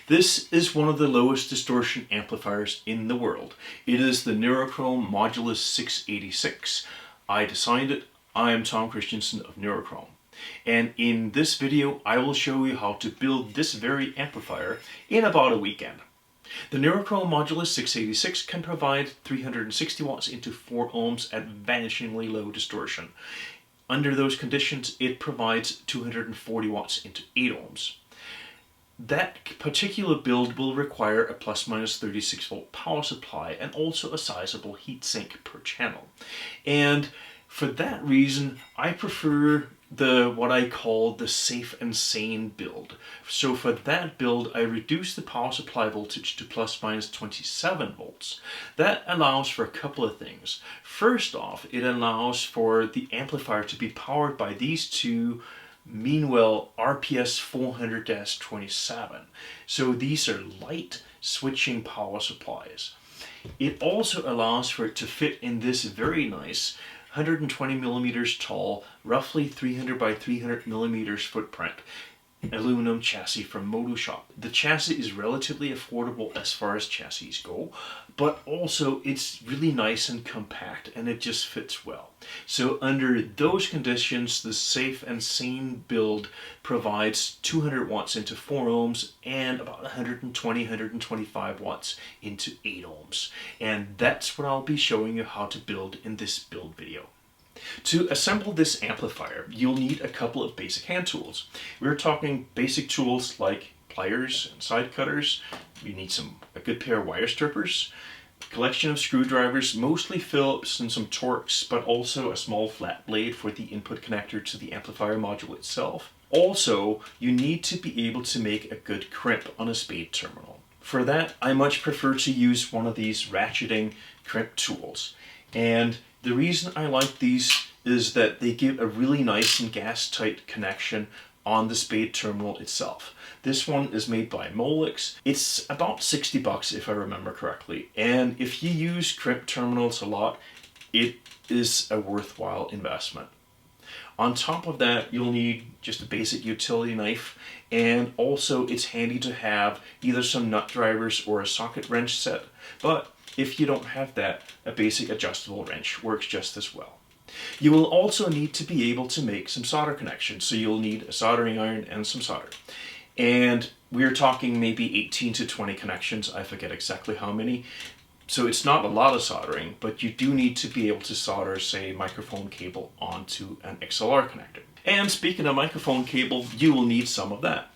This is one of the lowest distortion amplifiers in the world. It is the Neurochrome Modulus-686. I designed it. I am Tom Christensen of Neurochrome. And in this video, I will show you how to build this very amplifier in about a weekend. The Neurochrome Modulus-686 can provide 360 watts into 4 ohms at vanishingly low distortion. Under those conditions, it provides 240 watts into 8 ohms. That particular build will require a plus-minus 36 volt power supply and also a sizable heatsink per channel. And for that reason, I prefer what I call the safe and sane build. So for that build, I reduce the power supply voltage to plus-minus 27 volts. That allows for a couple of things. First off, it allows for the amplifier to be powered by these two Meanwell RPS 400-27. So these are light switching power supplies. It also allows for it to fit in this very nice 120 millimeters tall, roughly 300 by 300 millimeters footprint aluminum chassis from Modushop. The chassis is relatively affordable as far as chassis go, but also it's really nice and compact and it just fits well. So under those conditions, the safe and sane build provides 200 watts into 4 ohms and about 125 watts into 8 ohms. And that's what I'll be showing you how to build in this build video. To assemble this amplifier, you'll need a couple of basic hand tools. We're talking basic tools like pliers and side cutters. You need a good pair of wire strippers, a collection of screwdrivers, mostly Phillips, and some Torx, but also a small flat blade for the input connector to the amplifier module itself. Also, you need to be able to make a good crimp on a spade terminal. For that, I much prefer to use one of these ratcheting crimp tools. And the reason I like these is that they give a really nice and gas-tight connection on the spade terminal itself. This one is made by Molex. It's about 60 bucks if I remember correctly. And if you use crimp terminals a lot, it is a worthwhile investment. On top of that, you'll need just a basic utility knife, and also it's handy to have either some nut drivers or a socket wrench set. But if you don't have that, a basic adjustable wrench works just as well. You will also need to be able to make some solder connections, so you'll need a soldering iron and some solder. And we're talking maybe 18 to 20 connections, I forget exactly how many. So it's not a lot of soldering, but you do need to be able to solder, say, microphone cable onto an XLR connector. And speaking of microphone cable, you will need some of that.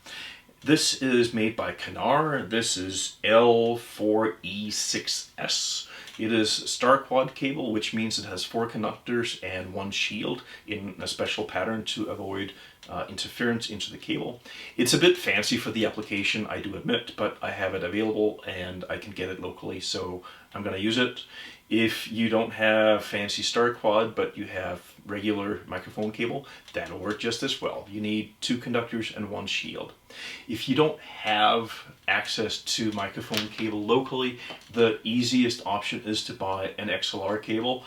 This is made by Canar. This is L4E6S. It is star quad cable, which means it has 4 conductors and 1 shield in a special pattern to avoid interference into the cable. It's a bit fancy for the application, I do admit, but I have it available and I can get it locally, so I'm going to use it. If you don't have fancy star quad, but you have regular microphone cable, that'll work just as well. You need 2 conductors and 1 shield. If you don't have access to microphone cable locally, the easiest option is to buy an XLR cable.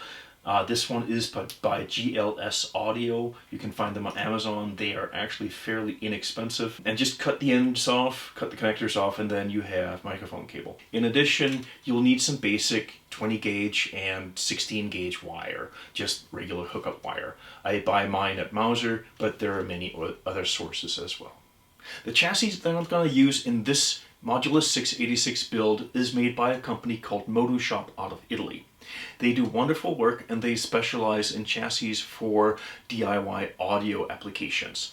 This one is by GLS Audio. You can find them on Amazon. They are actually fairly inexpensive. And just cut the ends off, cut the connectors off, and then you have microphone cable. In addition, you'll need some basic 20 gauge and 16 gauge wire, just regular hookup wire. I buy mine at Mauser, but there are many other sources as well. The chassis that I'm going to use in this Modulus 686 build is made by a company called Modushop out of Italy. They do wonderful work and they specialize in chassis for DIY audio applications.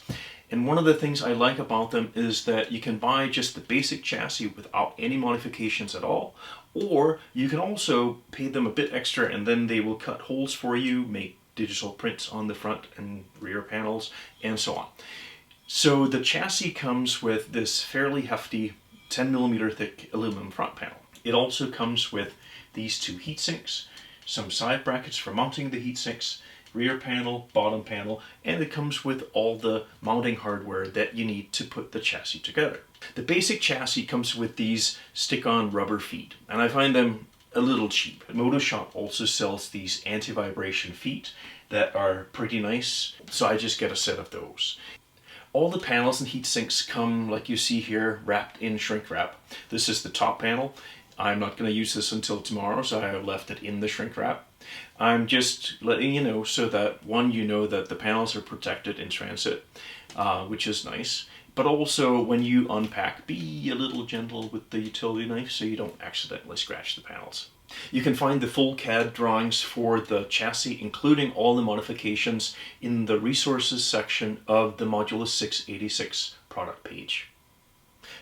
And one of the things I like about them is that you can buy just the basic chassis without any modifications at all, or you can also pay them a bit extra and then they will cut holes for you, make digital prints on the front and rear panels, and so on. So the chassis comes with this fairly hefty 10 millimeter thick aluminum front panel. It also comes with these 2 heat sinks, some side brackets for mounting the heat sinks, rear panel, bottom panel, and it comes with all the mounting hardware that you need to put the chassis together. The basic chassis comes with these stick-on rubber feet, and I find them a little cheap. Modushop also sells these anti-vibration feet that are pretty nice, so I just get a set of those. All the panels and heat sinks come, like you see here, wrapped in shrink wrap. This is the top panel. I'm not going to use this until tomorrow, so I have left it in the shrink wrap. I'm just letting you know so that, one, you know that the panels are protected in transit, which is nice. But also, when you unpack, be a little gentle with the utility knife so you don't accidentally scratch the panels. You can find the full CAD drawings for the chassis, including all the modifications, in the resources section of the Modulus-686 product page.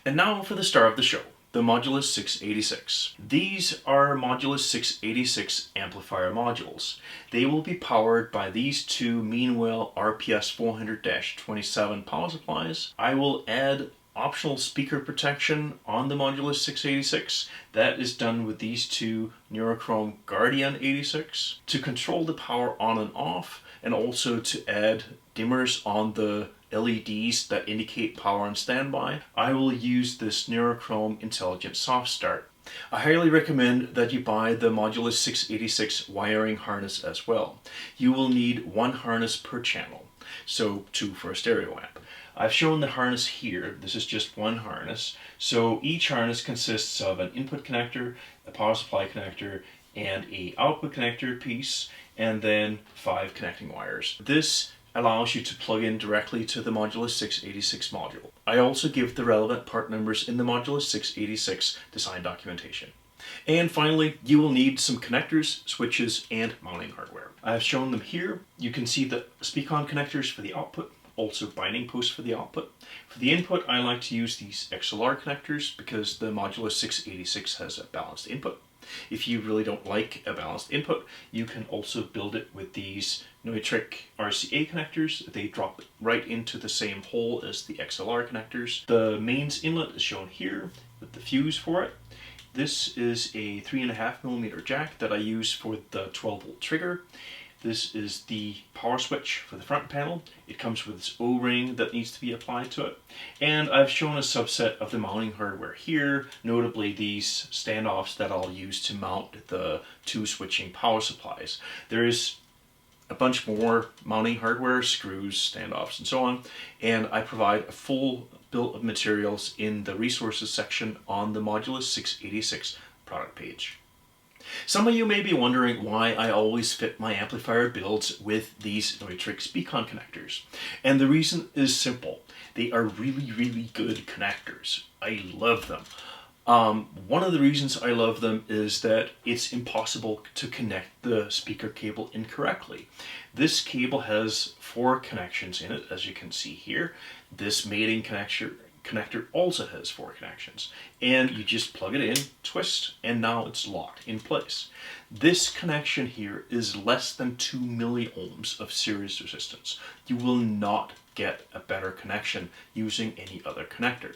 And now for the star of the show, the Modulus-686. These are Modulus-686 amplifier modules. They will be powered by these two Meanwell RPS 400-27 power supplies. I will add optional speaker protection on the Modulus-686. That is done with these two Neurochrome Guardian 86 to control the power on and off, and also to add dimmers on the LEDs that indicate power on standby. I will use this Neurochrome Intelligent Soft Start. I highly recommend that you buy the Modulus-686 wiring harness as well. You will need one harness per channel, so 2 for a stereo amp. I've shown the harness here. This is just one harness. So each harness consists of an input connector, a power supply connector, and an output connector piece, and then 5 connecting wires. This allows you to plug in directly to the Modulus-686 module. I also give the relevant part numbers in the Modulus-686 design documentation. And finally, you will need some connectors, switches, and mounting hardware. I have shown them here. You can see the speak-on connectors for the output, also binding posts for the output. For the input, I like to use these XLR connectors because the Modulus-686 has a balanced input. If you really don't like a balanced input, you can also build it with these Neutrik RCA connectors. They drop right into the same hole as the XLR connectors. The mains inlet is shown here with the fuse for it. This is a 3.5mm jack that I use for the 12-volt trigger. This is the power switch for the front panel. It comes with this O-ring that needs to be applied to it. And I've shown a subset of the mounting hardware here, notably these standoffs that I'll use to mount the 2 switching power supplies. There is a bunch more mounting hardware, screws, standoffs, and so on. And I provide a full bill of materials in the resources section on the Modulus-686 product page. Some of you may be wondering why I always fit my amplifier builds with these Neutrik speak-on connectors. And the reason is simple. They are really, really good connectors. I love them. One of the reasons I love them is that it's impossible to connect the speaker cable incorrectly. This cable has 4 connections in it, as you can see here. This mating connector also has 4 connections, and you just plug it in, twist, and now it's locked in place. This connection here is less than 2 milliohms of series resistance. You will not get a better connection using any other connector.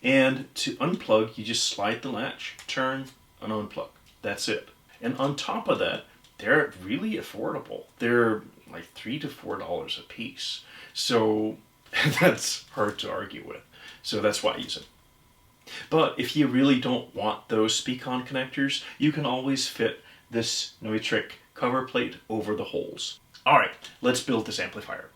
And to unplug, you just slide the latch, turn, and unplug. That's it. And on top of that, they're really affordable. They're like $3 to $4 a piece. So that's hard to argue with. So that's why I use it. But if you really don't want those speak-on connectors, you can always fit this Neutrik cover plate over the holes. Alright, let's build this amplifier.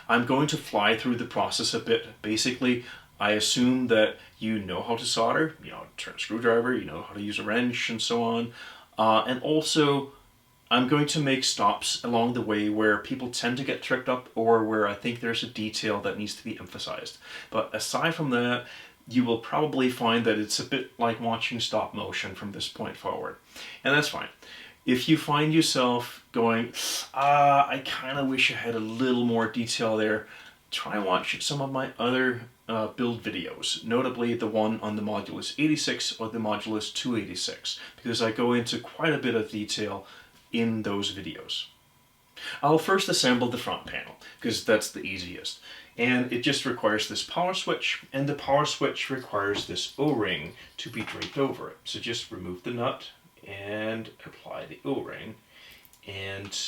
I'm going to fly through the process a bit. Basically, I assume that you know how to solder, you know how to turn a screwdriver, you know how to use a wrench, and so on. And also, I'm going to make stops along the way where people tend to get tripped up or where I think there's a detail that needs to be emphasized. But aside from that, you will probably find that it's a bit like watching stop motion from this point forward. And that's fine. If you find yourself going, I kind of wish I had a little more detail there, try and watch some of my other build videos, notably the one on the Modulus-86 or the Modulus-286, because I go into quite a bit of detail in those videos. I'll first assemble the front panel, because that's the easiest. And it just requires this power switch, and the power switch requires this O-ring to be draped over it. So just remove the nut and apply the O-ring, and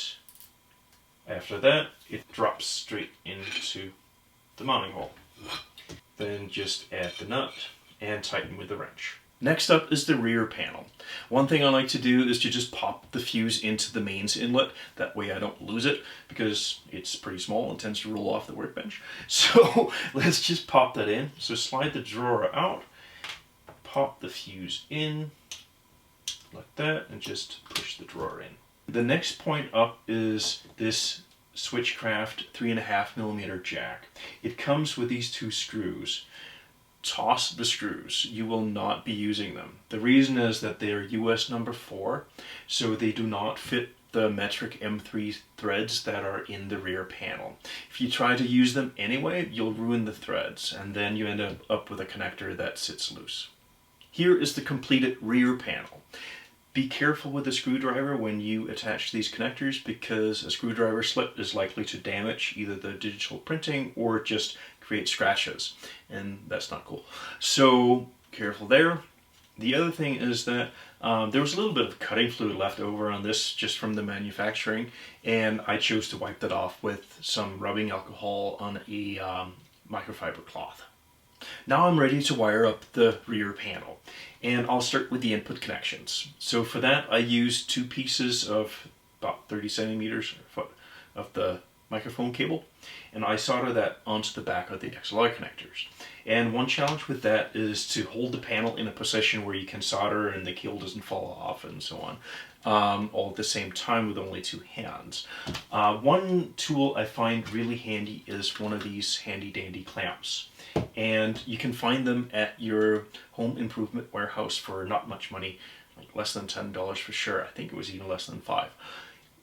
after that it drops straight into the mounting hole. Then just add the nut and tighten with the wrench. Next up is the rear panel. One thing I like to do is to just pop the fuse into the mains inlet. That way I don't lose it because it's pretty small and tends to roll off the workbench. So let's just pop that in. So slide the drawer out, pop the fuse in like that, and just push the drawer in. The next point up is this Switchcraft 3.5mm jack. It comes with these two screws. Toss the screws. You will not be using them. The reason is that they are US number 4, so they do not fit the metric M3 threads that are in the rear panel. If you try to use them anyway, you'll ruin the threads, and then you end up with a connector that sits loose. Here is the completed rear panel. Be careful with the screwdriver when you attach these connectors, because a screwdriver slip is likely to damage either the digital printing or just create scratches, and that's not cool. So careful there. The other thing is that there was a little bit of cutting fluid left over on this just from the manufacturing, and I chose to wipe that off with some rubbing alcohol on a microfiber cloth. Now I'm ready to wire up the rear panel, and I'll start with the input connections. So for that I used 2 pieces of about 30 centimeters of the microphone cable, and I solder that onto the back of the XLR connectors. And one challenge with that is to hold the panel in a position where you can solder and the cable doesn't fall off and so on, all at the same time with only 2 hands. One tool I find really handy is one of these handy dandy clamps, and you can find them at your home improvement warehouse for not much money, like less than $10 for sure. I think it was even less than $5.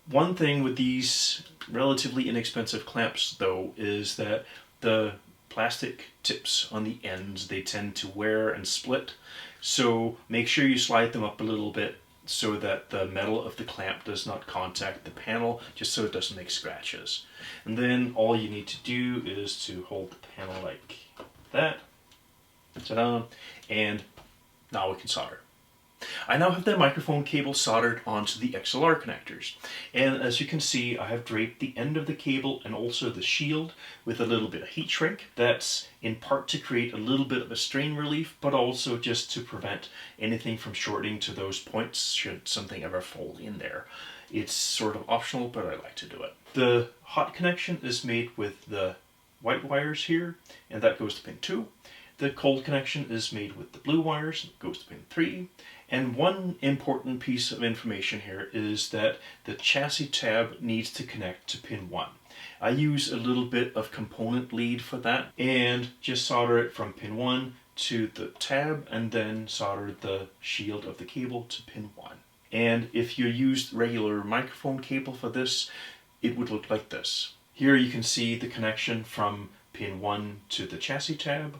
One thing with these relatively inexpensive clamps though is that the plastic tips on the ends, they tend to wear and split, so make sure you slide them up a little bit so that the metal of the clamp does not contact the panel, just so it doesn't make scratches. And then all you need to do is to hold the panel like that, ta-da, and now we can solder. I now have the microphone cable soldered onto the XLR connectors, and as you can see I have draped the end of the cable and also the shield with a little bit of heat shrink. That's in part to create a little bit of a strain relief, but also just to prevent anything from shorting to those points should something ever fall in there. It's sort of optional, but I like to do it. The hot connection is made with the white wires here, and that goes to pin 2. The cold connection is made with the blue wires, and it goes to pin 3. And one important piece of information here is that the chassis tab needs to connect to pin 1. I use a little bit of component lead for that, and just solder it from pin 1 to the tab, and then solder the shield of the cable to pin 1. And if you used regular microphone cable for this, it would look like this. Here you can see the connection from pin 1 to the chassis tab,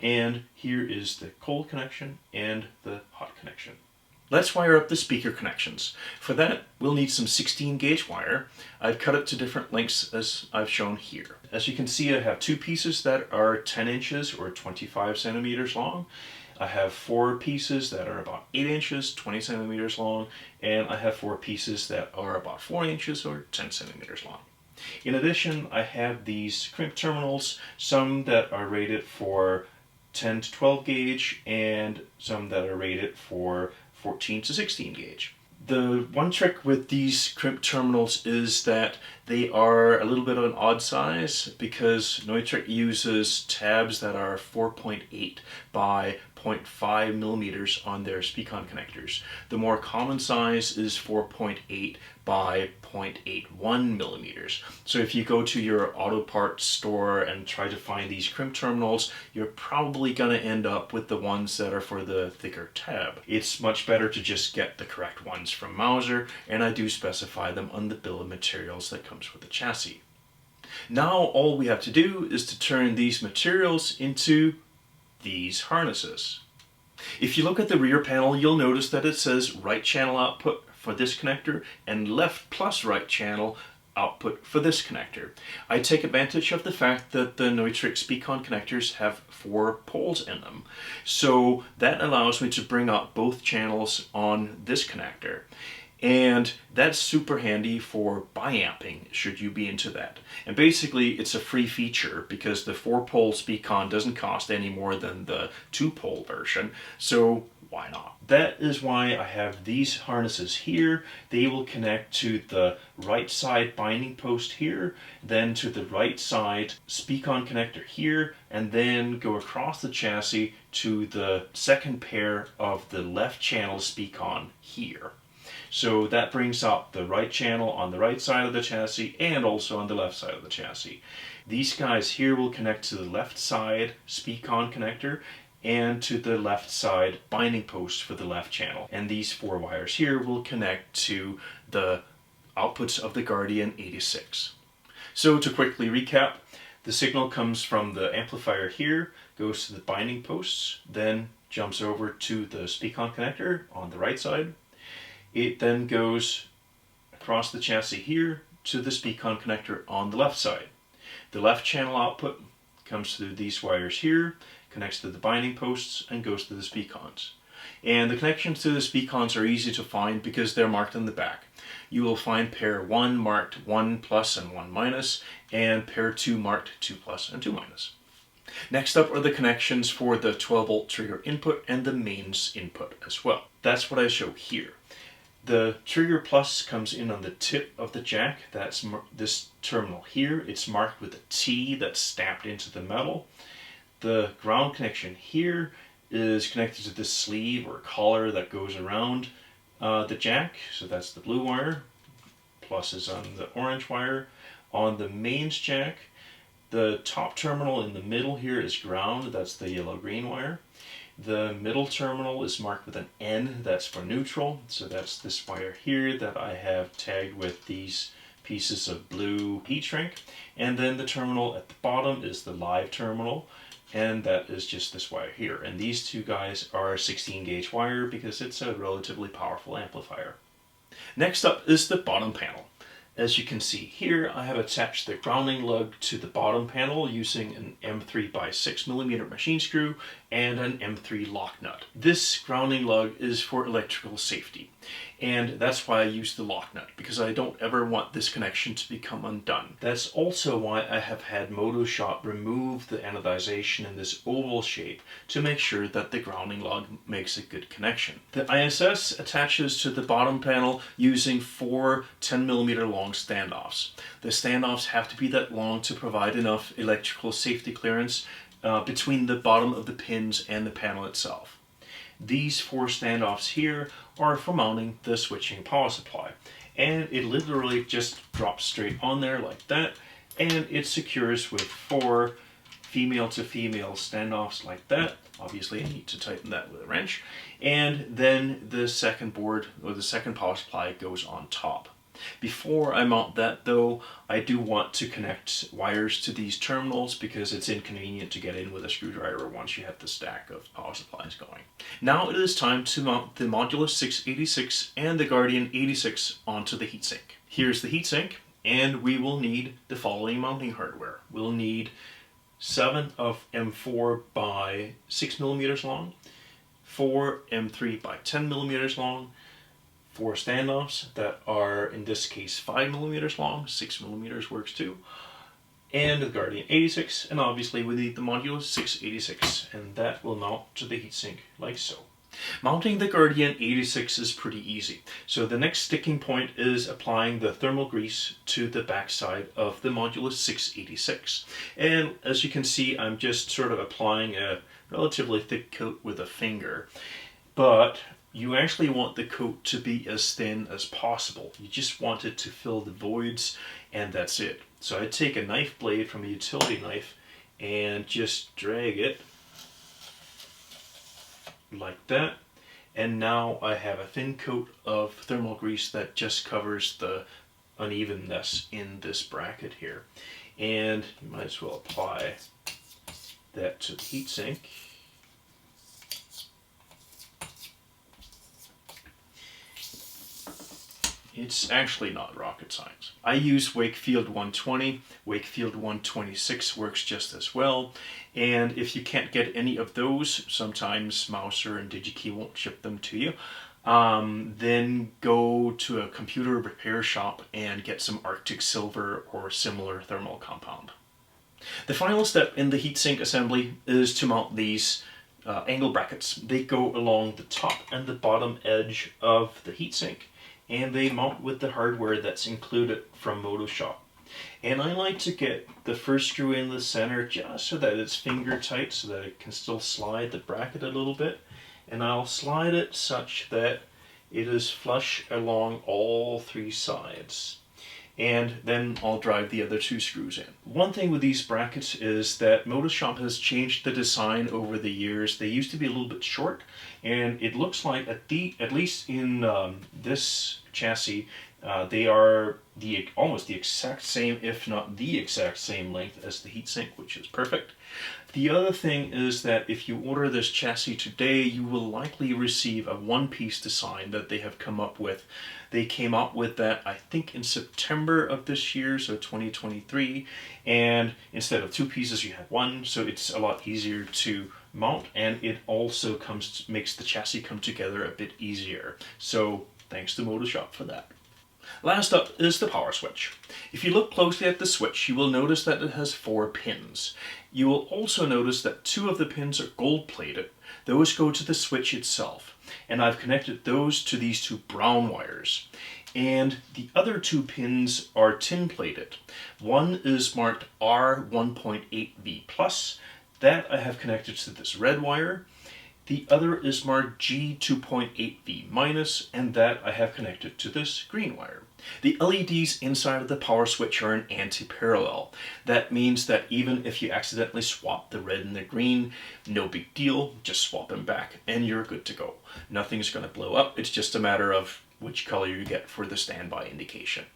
and here is the cold connection and the hot connection. Let's wire up the speaker connections. For that, we'll need some 16 gauge wire. I've cut it to different lengths as I've shown here. As you can see, I have 2 pieces that are 10 inches or 25 centimeters long. I have 4 pieces that are about 8 inches, 20 centimeters long, and I have 4 pieces that are about 4 inches or 10 centimeters long. In addition, I have these crimp terminals, some that are rated for 10 to 12 gauge and some that are rated for 14 to 16 gauge. The one trick with these crimp terminals is that they are a little bit of an odd size because Neutrik uses tabs that are 4.8 by 0.5 millimeters on their Speakon connectors. The more common size is 4.8 by 0.81 millimeters. So if you go to your auto parts store and try to find these crimp terminals, you're probably going to end up with the ones that are for the thicker tab. It's much better to just get the correct ones from Mauser, and I do specify them on the bill of materials that comes with the chassis. Now all we have to do is to turn these materials into these harnesses. If you look at the rear panel, you'll notice that it says right channel output for this connector and left plus right channel output for this connector. I take advantage of the fact that the Neutrik Speakon connectors have 4 poles in them. So that allows me to bring out both channels on this connector. And that's super handy for biamping, should you be into that. And basically, it's a free feature because the 4-pole speakon doesn't cost any more than the 2-pole version, so why not? That is why I have these harnesses here. They will connect to the right side binding post here, then to the right side speakon connector here, and then go across the chassis to the second pair of the left channel speakon here. So that brings up the right channel on the right side of the chassis and also on the left side of the chassis. These guys here will connect to the left side speakon connector and to the left side binding post for the left channel. And these 4 wires here will connect to the outputs of the Guardian 86. So to quickly recap, the signal comes from the amplifier here, goes to the binding posts, then jumps over to the speakon connector on the right side. It then goes across the chassis here to the speakon connector on the left side. The left channel output comes through these wires here, connects to the binding posts, and goes to the speakons. And the connections to the speakons are easy to find because they're marked in the back. You will find pair 1 marked 1 plus and 1 minus, and pair 2 marked 2 plus and 2 minus. Next up are the connections for the 12-volt trigger input and the mains input as well. That's what I show here. The trigger plus comes in on the tip of the jack. That's this terminal here. It's marked with a T that's stamped into the metal. The ground connection here is connected to the sleeve or collar that goes around the jack. So that's the blue wire. Plus is on the orange wire. On the mains jack, the top terminal in the middle here is ground. That's the yellow-green wire. The middle terminal is marked with an N, that's for neutral, so that's this wire here that I have tagged with these pieces of blue heat shrink. And then the terminal at the bottom is the live terminal, and that is just this wire here. And these 2 guys are 16 gauge wire because it's a relatively powerful amplifier. Next up is the bottom panel. As you can see here, I have attached the grounding lug to the bottom panel using an M3 by 6mm machine screw and an M3 lock nut. This grounding lug is for electrical safety, and that's why I use the lock nut, because I don't ever want this connection to become undone. That's also why I have had Motoshop remove the anodization in this oval shape to make sure that the grounding lug makes a good connection. The ISS attaches to the bottom panel using 4 10mm long standoffs. The standoffs have to be that long to provide enough electrical safety clearance between the bottom of the pins and the panel itself. These 4 standoffs here are for mounting the switching power supply, and it literally just drops straight on there like that, and it secures with 4 female to female standoffs like that. Obviously I need to tighten that with a wrench, and then the second board or the second power supply goes on top. Before I mount that though, I do want to connect wires to these terminals because it's inconvenient to get in with a screwdriver once you have the stack of power supplies going. Now it is time to mount the Modulus-686 and the Guardian 86 onto the heatsink. Here's the heatsink, and we will need the following mounting hardware. We'll need 7 of M4 by 6mm long, 4 M3 by 10mm long, 4 standoffs that are, in this case, 5mm long, 6mm works too, and the Guardian 86, and obviously we need the Modulus-686, and that will mount to the heatsink like so. Mounting the Guardian 86 is pretty easy, so the next sticking point is applying the thermal grease to the backside of the Modulus-686. And as you can see, I'm just sort of applying a relatively thick coat with a finger, but you actually want the coat to be as thin as possible. You just want it to fill the voids, and that's it. So I take a knife blade from a utility knife and just drag it like that. And now I have a thin coat of thermal grease that just covers the unevenness in this bracket here. And you might as well apply that to the heatsink. It's actually not rocket science. I use Wakefield 120. Wakefield 126 works just as well. And if you can't get any of those, sometimes Mouser and DigiKey won't ship them to you. then go to a computer repair shop and get some Arctic silver or similar thermal compound. The final step in the heatsink assembly is to mount these angle brackets. They go along the top and the bottom edge of the heatsink, and they mount with the hardware that's included from Modushop. And I like to get the first screw in the center just so that it's finger tight, so that it can still slide the bracket a little bit. And I'll slide it such that it is flush along all three sides. And then I'll drive the other two screws in. One thing with these brackets is that Modushop has changed the design over the years. They used to be a little bit short, and it looks like at least in this chassis, they are almost the exact same, if not the exact same length as the heatsink, which is perfect. The other thing is that if you order this chassis today, you will likely receive a one-piece design that they have come up with. They came up with that, I think, in September of this year, so 2023, and instead of two pieces, you have one, so it's a lot easier to mount, and it also makes the chassis come together a bit easier. So thanks to Modushop for that. Last up is the power switch. If you look closely at the switch, you will notice that it has 4 pins. You will also notice that 2 of the pins are gold plated. Those go to the switch itself, and I've connected those to these 2 brown wires. And the other 2 pins are tin plated. One is marked R1.8V+, that I have connected to this red wire. The other is marked G2.8V-, and that I have connected to this green wire. The LEDs inside of the power switch are an anti-parallel. That means that even if you accidentally swap the red and the green, no big deal, just swap them back and you're good to go. Nothing's going to blow up, it's just a matter of which color you get for the standby indication.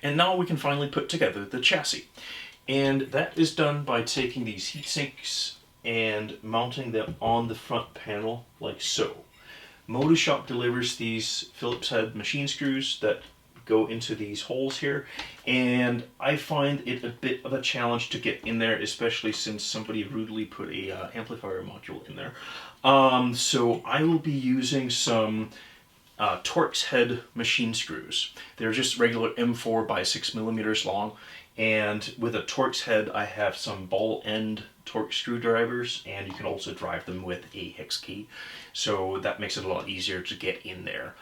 And now we can finally put together the chassis. And that is done by taking these heat sinks and mounting them on the front panel like so. Modushop delivers these Phillips head machine screws that go into these holes here, and I find it a bit of a challenge to get in there, especially since somebody rudely put a amplifier module in there. So I will be using some Torx head machine screws. They're just regular M4 by 6mm long, and with a Torx head I have some ball end Torx screwdrivers, and you can also drive them with a hex key, so that makes it a lot easier to get in there.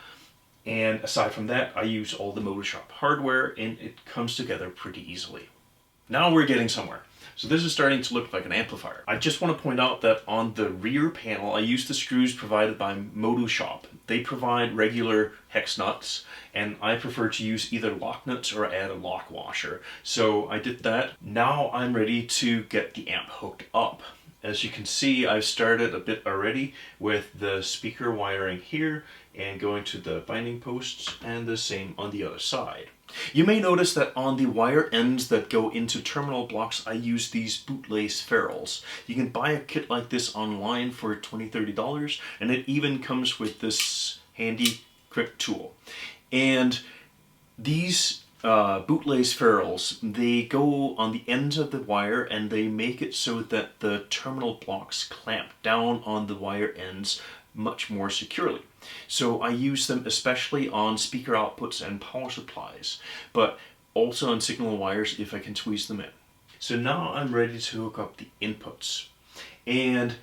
And aside from that, I use all the Modushop hardware, and it comes together pretty easily. Now we're getting somewhere. So this is starting to look like an amplifier. I just want to point out that on the rear panel, I use the screws provided by Modushop. They provide regular hex nuts, and I prefer to use either lock nuts or add a lock washer. So I did that. Now I'm ready to get the amp hooked up. As you can see, I've started a bit already with the speaker wiring here and going to the binding posts, and the same on the other side. You may notice that on the wire ends that go into terminal blocks, I use these bootlace ferrules. You can buy a kit like this online for $20–30, and it even comes with this handy crimp tool. And these bootlace ferrules, they go on the ends of the wire, and they make it so that the terminal blocks clamp down on the wire ends much more securely. So I use them especially on speaker outputs and power supplies, but also on signal wires if I can squeeze them in. So now I'm ready to hook up the inputs. And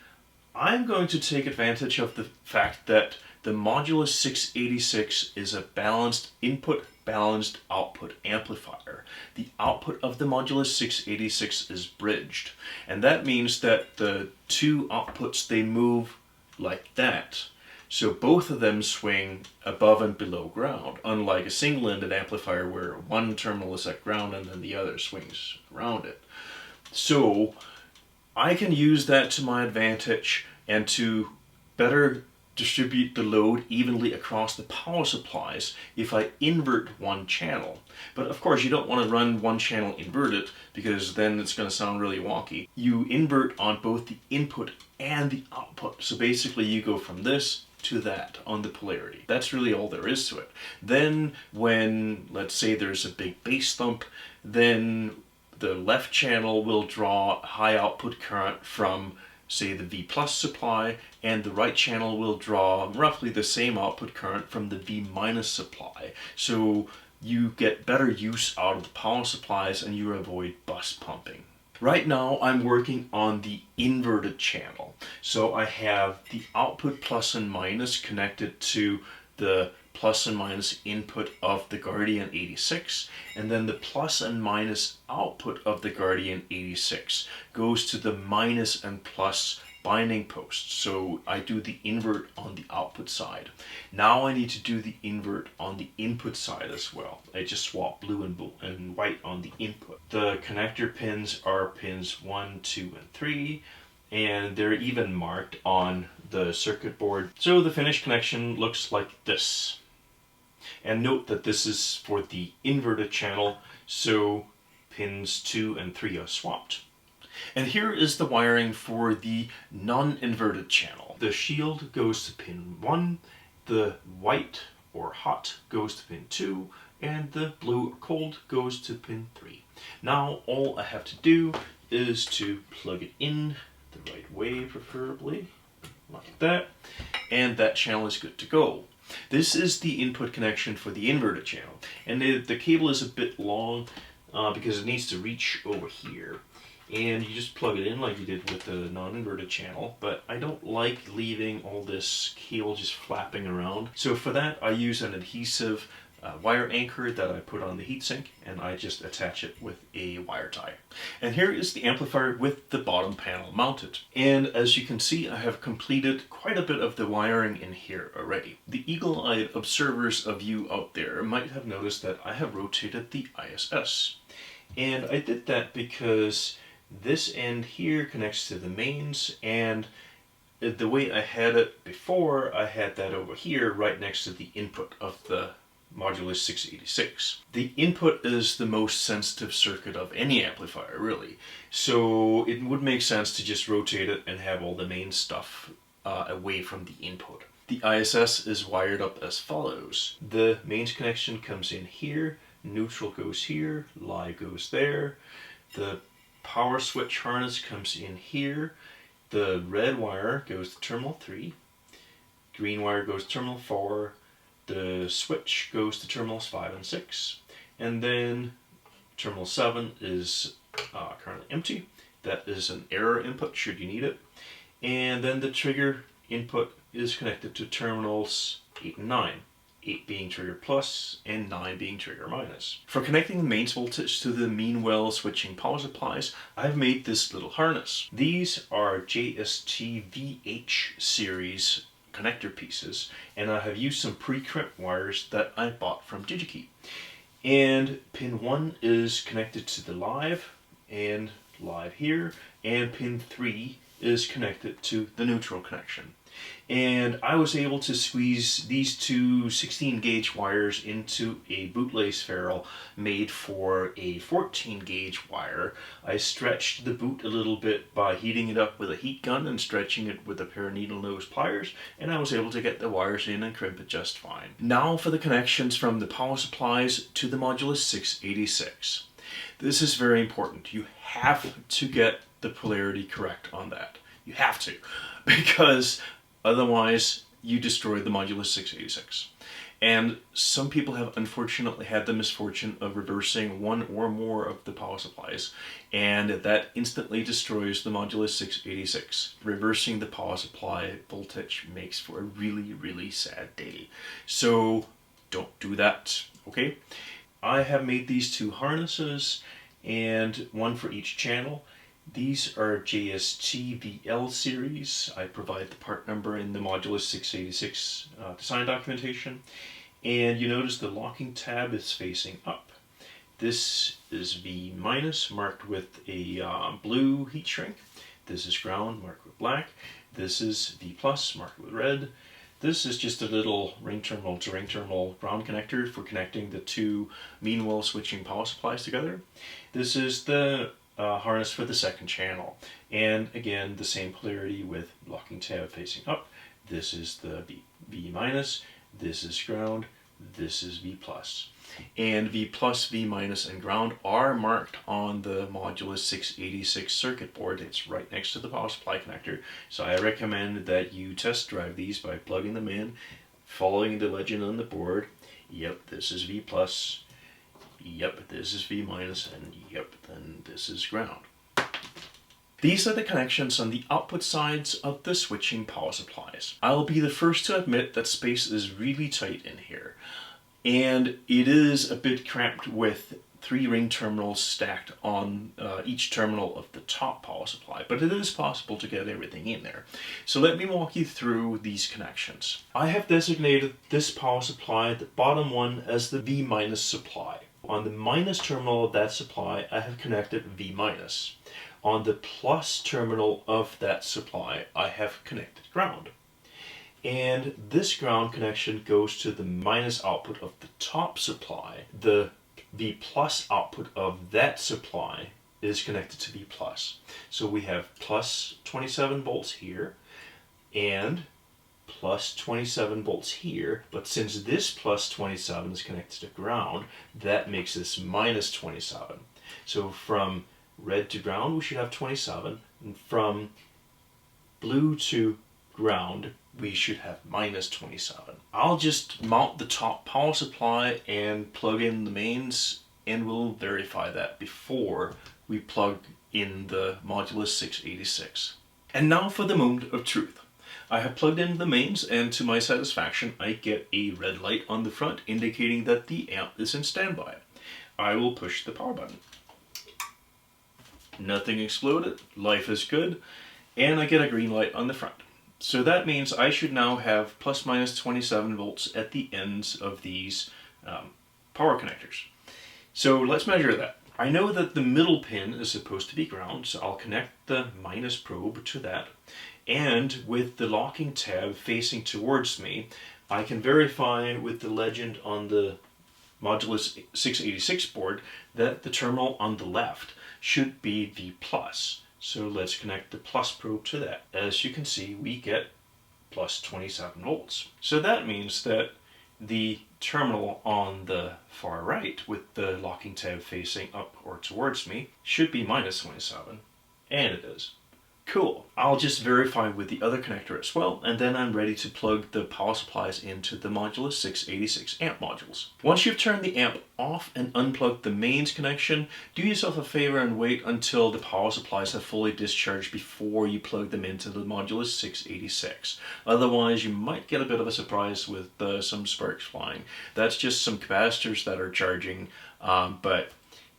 I'm going to take advantage of the fact that the Modulus-686 is a balanced input, balanced output amplifier. The output of the Modulus-686 is bridged, and that means that the 2 outputs, they move like that. So both of them swing above and below ground, unlike a single-ended amplifier where one terminal is at ground and then the other swings around it. So I can use that to my advantage and to better distribute the load evenly across the power supplies if I invert one channel. But of course you don't want to run one channel inverted, because then it's going to sound really wonky. You invert on both the input and the output. So basically you go from this to that on the polarity. That's really all there is to it. Then when, let's say, there's a big bass thump, then the left channel will draw high output current from say the V plus supply, and the right channel will draw roughly the same output current from the V minus supply. So you get better use out of the power supplies and you avoid bus pumping. Right now I'm working on the inverted channel. So I have the output plus and minus connected to the plus and minus input of the Guardian 86, and then the plus and minus output of the Guardian 86 goes to the minus and plus binding posts. So I do the invert on the output side. Now I need to do the invert on the input side as well. I just swap blue and white on the input. The connector pins are pins 1, 2, and 3. And they're even marked on the circuit board. So the finished connection looks like this. And note that this is for the inverted channel, so pins 2 and 3 are swapped. And here is the wiring for the non-inverted channel. The shield goes to pin 1, the white or hot goes to pin 2, and the blue or cold goes to pin 3. Now all I have to do is to plug it in the right way, preferably like that, and that channel is good to go. This is the input connection for the inverted channel, and the cable is a bit long because it needs to reach over here, and you just plug it in like you did with the non-inverted channel, but I don't like leaving all this cable just flapping around. So for that I use an adhesive wire anchor that I put on the heatsink, and I just attach it with a wire tie. And here is the amplifier with the bottom panel mounted. And as you can see, I have completed quite a bit of the wiring in here already. The eagle-eyed observers of you out there might have noticed that I have rotated the ISS. And I did that because this end here connects to the mains, and the way I had it before, I had that over here right next to the input of the Modulus 686. The input is the most sensitive circuit of any amplifier, really. So it would make sense to just rotate it and have all the main stuff away from the input. The ISS is wired up as follows. The mains connection comes in here, neutral goes here, live goes there. The power switch harness comes in here. The red wire goes to terminal 3. Green wire goes to terminal 4. The switch goes to terminals 5 and 6, and then terminal 7 is currently empty. That is an error input should you need it. And then the trigger input is connected to terminals 8 and 9, 8 being trigger plus and 9 being trigger minus. For connecting the mains voltage to the mean well switching power supplies, I've made this little harness. These are JST VH series connector pieces, and I have used some pre-crimped wires that I bought from DigiKey. And pin 1 is connected to the live and live here, and pin 3 is connected to the neutral connection. And I was able to squeeze these two 16 gauge wires into a bootlace ferrule made for a 14 gauge wire. I stretched the boot a little bit by heating it up with a heat gun and stretching it with a pair of needle nose pliers, and I was able to get the wires in and crimp it just fine. Now for the connections from the power supplies to the Modulus 686. This is very important. You have to get the polarity correct on that. You have to, because otherwise you destroy the Modulus 686. And some people have unfortunately had the misfortune of reversing one or more of the power supplies, and that instantly destroys the Modulus 686. Reversing the power supply voltage makes for a really, really sad day. So don't do that, okay? I have made these two harnesses, and one for each channel. These are JST VL series. I provide the part number in the Modulus 686 design documentation. And you notice the locking tab is facing up. This is V minus, marked with a blue heat shrink. This is ground, marked with black. This is V plus, marked with red. This is just a little ring terminal to ring terminal ground connector for connecting the two mean well switching power supplies together. This is the harness for the second channel, and again the same polarity with locking tab facing up. This is the V minus, this is ground, this is V plus. And V plus, V minus, and ground are marked on the Modulus 686 circuit board. It's right next to the power supply connector. So I recommend that you test drive these by plugging them in, following the legend on the board. Yep, this is V plus. Yep, this is V minus, and yep, then this is ground. These are the connections on the output sides of the switching power supplies. I'll be the first to admit that space is really tight in here, and it is a bit cramped with 3 ring terminals stacked on each terminal of the top power supply, but it is possible to get everything in there. So let me walk you through these connections. I have designated this power supply, the bottom one, as the V minus supply. On the minus terminal of that supply, I have connected V minus. On the plus terminal of that supply, I have connected ground. And this ground connection goes to the minus output of the top supply. The V plus output of that supply is connected to V plus. So we have plus 27 volts here and plus 27 volts here, but since this plus 27 is connected to ground, that makes this minus 27. So from red to ground we should have 27, and from blue to ground we should have minus 27. I'll just mount the top power supply and plug in the mains, and we'll verify that before we plug in the Modulus 686. And now for the moment of truth. I have plugged in the mains, and to my satisfaction I get a red light on the front indicating that the amp is in standby. I will push the power button. Nothing exploded, life is good, and I get a green light on the front. So that means I should now have plus minus 27 volts at the ends of these power connectors. So let's measure that. I know that the middle pin is supposed to be ground, so I'll connect the minus probe to that. And with the locking tab facing towards me, I can verify with the legend on the Modulus 686 board that the terminal on the left should be V plus. So let's connect the plus probe to that. As you can see, we get plus 27 volts. So that means that the terminal on the far right with the locking tab facing up or towards me should be minus 27, and it is. Cool. I'll just verify with the other connector as well, and then I'm ready to plug the power supplies into the Modulus 686 amp modules. Once you've turned the amp off and unplugged the mains connection, do yourself a favor and wait until the power supplies have fully discharged before you plug them into the Modulus 686. Otherwise, you might get a bit of a surprise with some sparks flying. That's just some capacitors that are charging, but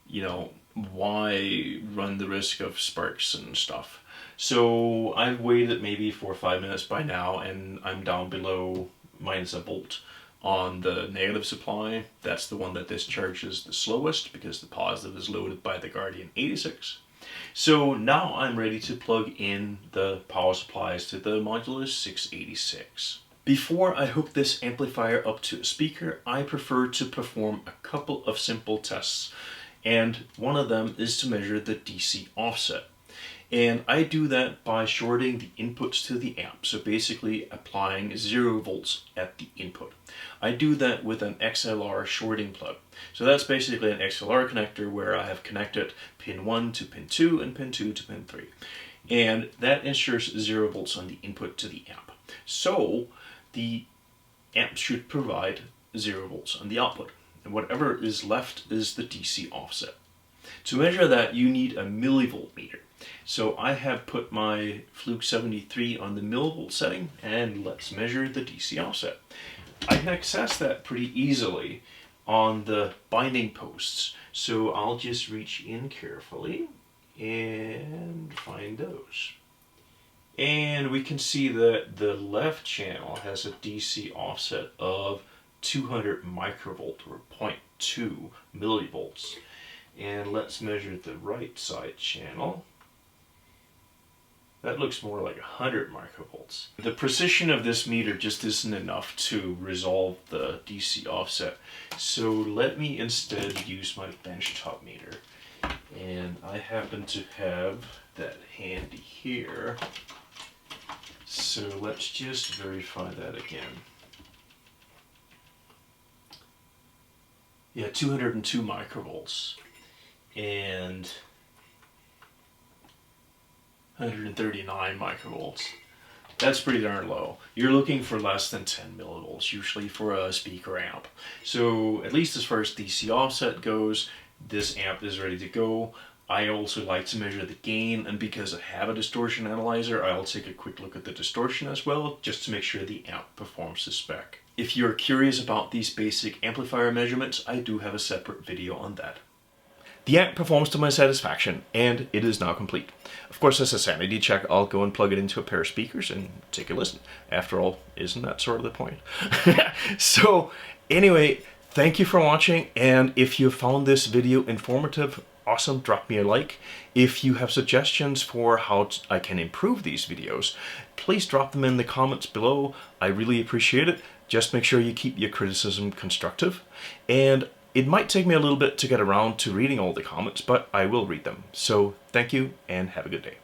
you know, why run the risk of sparks and stuff? So I've waited maybe 4 or 5 minutes by now, and I'm down below minus a volt on the negative supply. That's the one that discharges the slowest because the positive is loaded by the Guardian 86. So now I'm ready to plug in the power supplies to the Modulus 686. Before I hook this amplifier up to a speaker, I prefer to perform a couple of simple tests, and one of them is to measure the DC offset. And I do that by shorting the inputs to the amp, so basically applying 0 volts at the input. I do that with an XLR shorting plug. So that's basically an XLR connector where I have connected pin 1 to pin 2 and pin 2 to pin 3. And that ensures 0 volts on the input to the amp. So the amp should provide 0 volts on the output. And whatever is left is the DC offset. To measure that, you need a millivolt meter. So I have put my Fluke 73 on the millivolt setting, and let's measure the DC offset. I can access that pretty easily on the binding posts. So I'll just reach in carefully and find those. And we can see that the left channel has a DC offset of 200 microvolt or 0.2 millivolts. And let's measure the right side channel. That looks more like 100 microvolts. The precision of this meter just isn't enough to resolve the DC offset. So let me instead use my benchtop meter. And I happen to have that handy here. So let's just verify that again. Yeah, 202 microvolts and 139 microvolts. That's pretty darn low. You're looking for less than 10 millivolts usually for a speaker amp. So at least as far as DC offset goes, this amp is ready to go. I also like to measure the gain, and because I have a distortion analyzer, I'll take a quick look at the distortion as well, just to make sure the amp performs to spec. If you're curious about these basic amplifier measurements, I do have a separate video on that. The amp performs to my satisfaction, and it is now complete. Of course, as a sanity check, I'll go and plug it into a pair of speakers and take a listen. After all, isn't that sort of the point? So, anyway, thank you for watching, and if you found this video informative, awesome, drop me a like. If you have suggestions for how I can improve these videos, please drop them in the comments below. I really appreciate it. Just make sure you keep your criticism constructive. And it might take me a little bit to get around to reading all the comments, but I will read them. So thank you and have a good day.